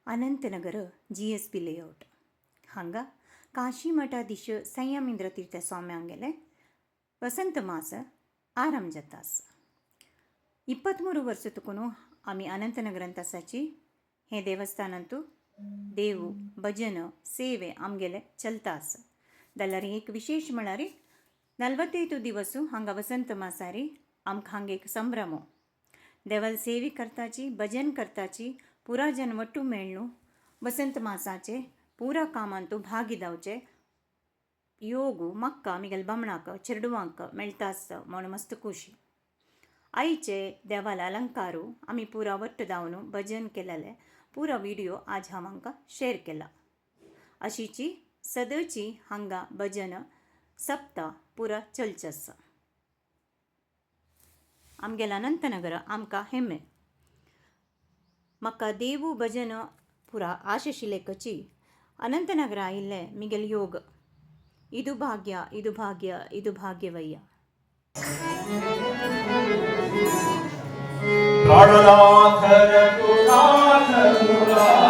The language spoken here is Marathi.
अनंतनगर GSP लेಔಟ್ ಹಂಗ ಕಾಶಿ ಮಠಾಧೀಶ ಸಂಯಮೇಂದ್ರ ತೀರ್ಥ ಸ್ವಾಮ್ಯಾಂಗೆಲೆ ವಸಂತ ಮಾಸ ಆರಾम जातास 23 वर्षतकून आम्ही अनंतनगरांत आसाची हे देवस्थानांतू देव भजन सेवे आमगेले चलतास जाल्यार एक विशेष म्हळ्यार 45 दिवस हांगा वसंत मासारी आमकां हांगा एक संभ्रम देवाल सेवी करताची भजन करताची पुरा जन ಒಟ್ಟು मेळणू वसंत मासाचे पुरा कामांतू भागी जावचे योगू मक्का आमगेल बामणाक चिरडुवांक मेळटास म्हण मस्त खुशी आईचे देवाल अलंकारू आम्ही पुरा वट्ट जावन भजन केलेले पुरा व्हिडिओ आज हांव हांकां शेअर केला अशीची सदळची हांगा भजन सप्ताह पुरा चलचस आमगेल अनंतनगर आमकां हेम्मे म्हाका देवू भजन पुरा आशिशिले कची अनंतनगर आयिल्ले मिगेल योग ಇದು ಭಾಗ್ಯ ಇದು ಭಾಗ್ಯ ಇದು ಭಾಗ್ಯವಯ್ಯ ಪ್ರಾಣನಾಥರ ಪುರಾಣ